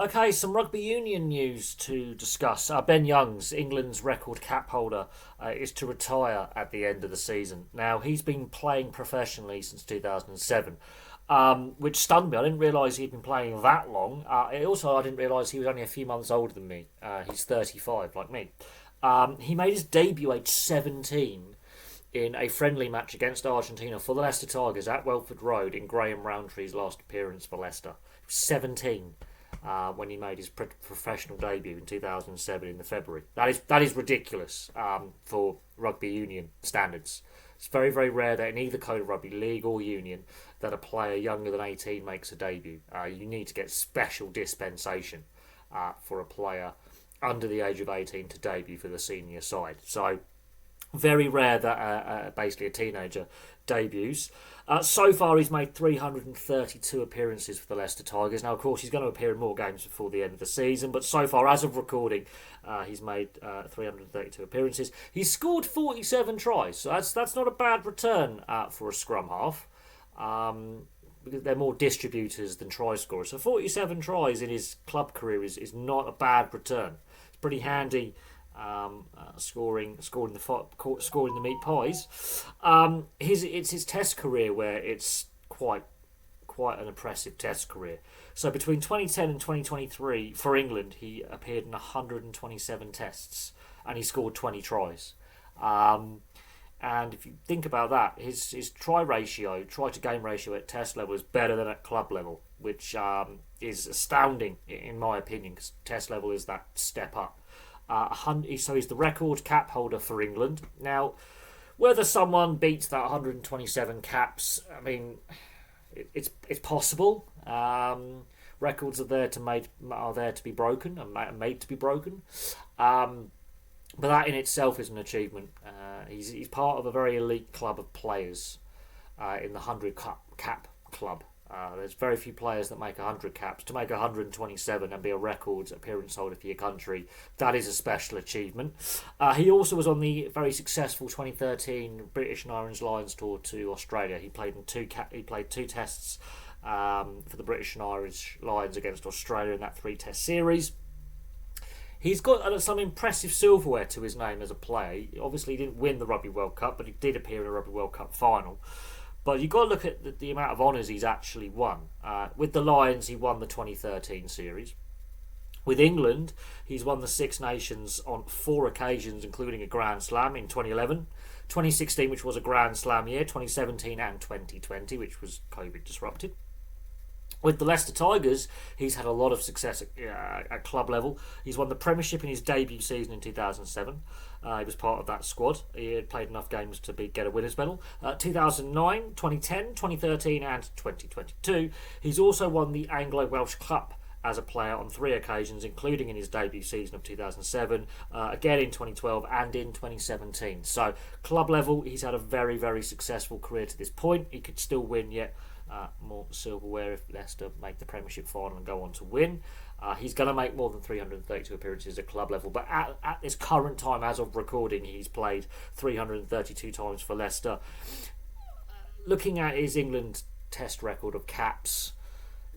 Okay, some rugby union news to discuss. Ben Youngs, England's record cap holder, is to retire at the end of the season. Now, he's been playing professionally since 2007, which stunned me. I didn't realise he'd been playing that long. I didn't realise he was only a few months older than me. He's 35, like me. He made his debut age 17 in a friendly match against Argentina for the Leicester Tigers at Welford Road in Graham Roundtree's last appearance for Leicester. 17 when he made his professional debut in 2007 in the February. That is ridiculous for rugby union standards. It's very, very rare that in either code of rugby, league or union, that a player younger than 18 makes a debut. You need to get special dispensation for a player under the age of 18 to debut for the senior side. So very rare that basically a teenager debuts. So far, he's made 332 appearances for the Leicester Tigers. Now, of course, he's going to appear in more games before the end of the season, but so far, as of recording, he's made 332 appearances. He's scored 47 tries, so that's not a bad return for a scrum half. Because they're more distributors than try scorers. So 47 tries in his club career is not a bad return. It's pretty handy. Scoring the meat pies. It's his Test career where it's quite an impressive Test career. So between 2010 and 2023 for England, he appeared in 127 Tests and he scored 20 tries. And if you think about that, his try to game ratio at Test level is better than at club level, which is astounding in my opinion, because Test level is that step up. So he's the record cap holder for England. Now, whether someone beats that 127 caps, I mean, it's possible. Records are there to be broken and made to be broken. But that in itself is an achievement. He's part of a very elite club of players in the 100 cap club. There's very few players that make 100 caps. To make 127 and be a record appearance holder for your country, that is a special achievement. He also was on the very successful 2013 British and Irish Lions tour to Australia. He played two tests for the British and Irish Lions against Australia in that 3-test series. He's got some impressive silverware to his name as a player. Obviously, he didn't win the Rugby World Cup, but he did appear in a Rugby World Cup final. But you've got to look at the amount of honours he's actually won. With the Lions, he won the 2013 series. With England, he's won the Six Nations on 4 occasions, including a Grand Slam in 2011, 2016, which was a Grand Slam year, 2017 and 2020, which was COVID disrupted. With the Leicester Tigers, he's had a lot of success at club level. He's won the Premiership in his debut season in 2007. He was part of that squad. He had played enough games to get a winners' medal. 2009, 2010, 2013 and 2022. He's also won the Anglo-Welsh Cup as a player on 3 occasions, including in his debut season of 2007, again in 2012 and in 2017. So, club level, he's had a very, very successful career to this point. He could still win yet more silverware if Leicester make the Premiership final and go on to win. He's going to make more than 332 appearances at club level, but at this current time, as of recording, he's played 332 times for Leicester. Looking at his England Test record of caps,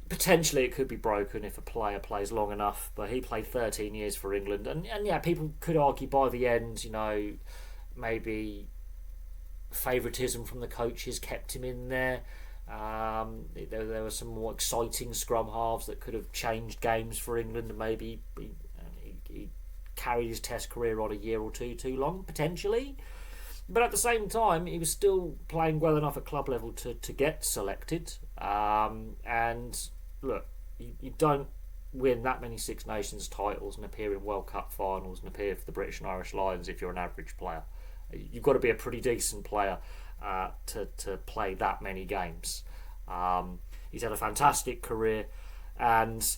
potentially it could be broken if a player plays long enough, but he played 13 years for England, and yeah, people could argue by the end, maybe favouritism from the coaches kept him in there. There were some more exciting scrum halves that could have changed games for England, and maybe he carried his Test career on a year or two too long, potentially. But at the same time, he was still playing well enough at club level to get selected. And look, you don't win that many Six Nations titles and appear in World Cup finals and appear for the British and Irish Lions if you're an average player. You've got to be a pretty decent player to play that many games. He's had a fantastic career, and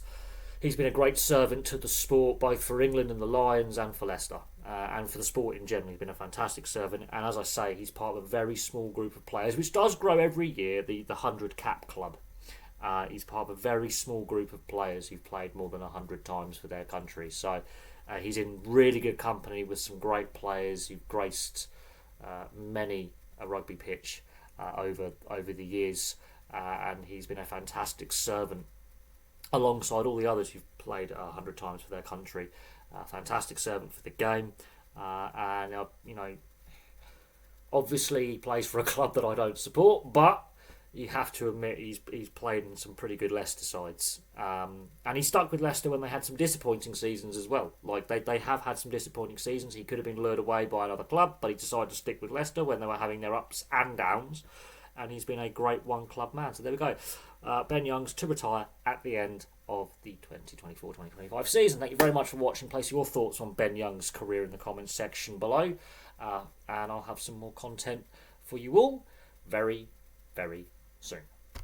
he's been a great servant to the sport, both for England and the Lions and for Leicester, and for the sport in general. He's been a fantastic servant, and as I say, he's part of a very small group of players, which does grow every year, the 100 cap club. He's part of a very small group of players who've played more than 100 times for their country, so he's in really good company with some great players who've graced many a rugby pitch over the years, and he's been a fantastic servant alongside all the others who've played 100 times for their country. Fantastic servant for the game, and obviously he plays for a club that I don't support, but you have to admit he's played in some pretty good Leicester sides, and he stuck with Leicester when they had some disappointing seasons as well. Like they have had some disappointing seasons. He could have been lured away by another club, but he decided to stick with Leicester when they were having their ups and downs, and he's been a great one club man. So there we go. Ben Youngs to retire at the end of the 2024-2025 season. Thank you very much for watching. Place your thoughts on Ben Young's career in the comments section below, and I'll have some more content for you all very, very soon.